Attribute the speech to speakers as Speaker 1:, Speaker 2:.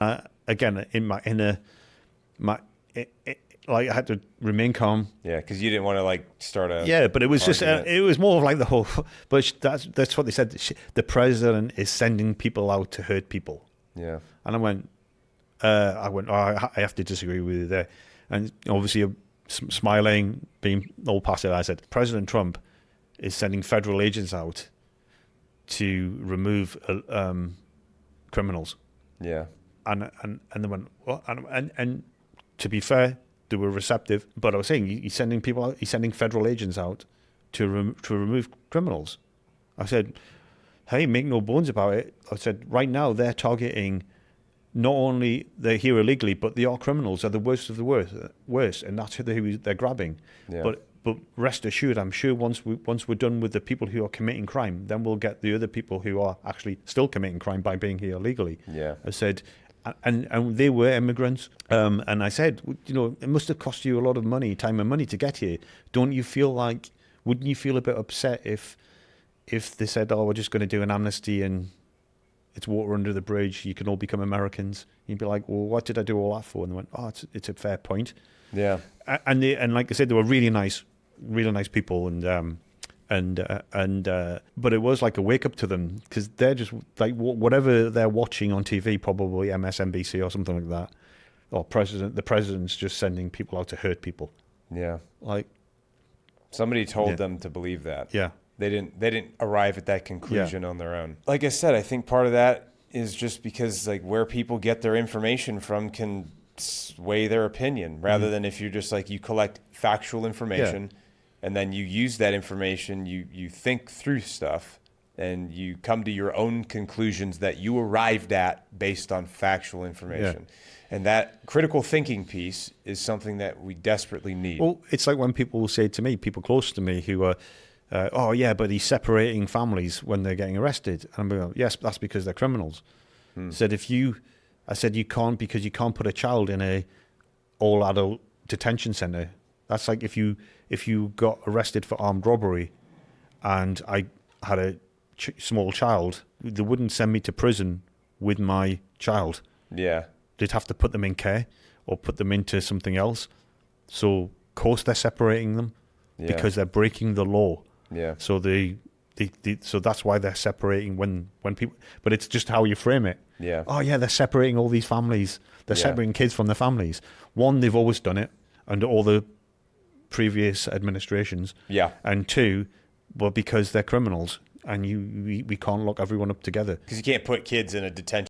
Speaker 1: Again, like I had to remain calm.
Speaker 2: Yeah, because you didn't want to like start a
Speaker 1: Yeah, but it was just
Speaker 2: argument.
Speaker 1: it was more of like the whole. But that's what they said. The president is sending people out to hurt people,
Speaker 2: Yeah.
Speaker 1: and oh, I have to disagree with you there. And obviously, smiling, being all passive, I said President Trump is sending federal agents out to remove criminals.
Speaker 2: Yeah.
Speaker 1: And they went, what? And to be fair, they were receptive. But I was saying, he's sending people out, he's sending federal agents out to remove criminals. I said, hey, make no bones about it. I said, right now they're targeting, not only they're here illegally, but they are criminals. They're the worst of the worst, and that's who they're grabbing.
Speaker 2: Yeah.
Speaker 1: But rest assured, I'm sure once we're done with the people who are committing crime, then we'll get the other people who are actually still committing crime by being here illegally.
Speaker 2: Yeah.
Speaker 1: I said, and they were immigrants. And I said, it must have cost you a lot of money, time and money to get here. Wouldn't you feel a bit upset if they said, oh, we're just going to do an amnesty and it's water under the bridge, you can all become Americans? You'd be like, well, what did I do all that for? And they went, oh, it's a fair point.
Speaker 2: Yeah.
Speaker 1: And like I said, they were really nice people, but it was like a wake up to them, because they're just like whatever they're watching on TV, probably MSNBC or something like that, or the president's just sending people out to hurt people.
Speaker 2: Yeah.
Speaker 1: Like
Speaker 2: somebody told them to believe that.
Speaker 1: Yeah.
Speaker 2: They didn't arrive at that conclusion on their own. Like I said, I think part of that is just because like where people get their information from can sway their opinion, rather than if you're just like you collect factual information and then you use that information, you think through stuff and you come to your own conclusions that you arrived at based on factual information. Yeah. And that critical thinking piece is something that we desperately need.
Speaker 1: Well, it's like when people say to me, people close to me who are, oh yeah, but he's separating families when they're getting arrested. And I'm going, yes, that's because they're criminals. I said you can't, because you can't put a child in a all adult detention center. That's like if you got arrested for armed robbery and I had a small child, they wouldn't send me to prison with my child.
Speaker 2: Yeah.
Speaker 1: They'd have to put them in care or put them into something else. So of course they're separating them because they're breaking the law.
Speaker 2: Yeah.
Speaker 1: So so that's why they're separating when people, but it's just how you frame it.
Speaker 2: Yeah.
Speaker 1: Oh yeah, they're separating all these families. They're separating kids from their families. One, they've always done it under all the previous administrations.
Speaker 2: Yeah.
Speaker 1: And two, well, because they're criminals and we can't lock everyone up together.
Speaker 2: Because you can't put kids in a detention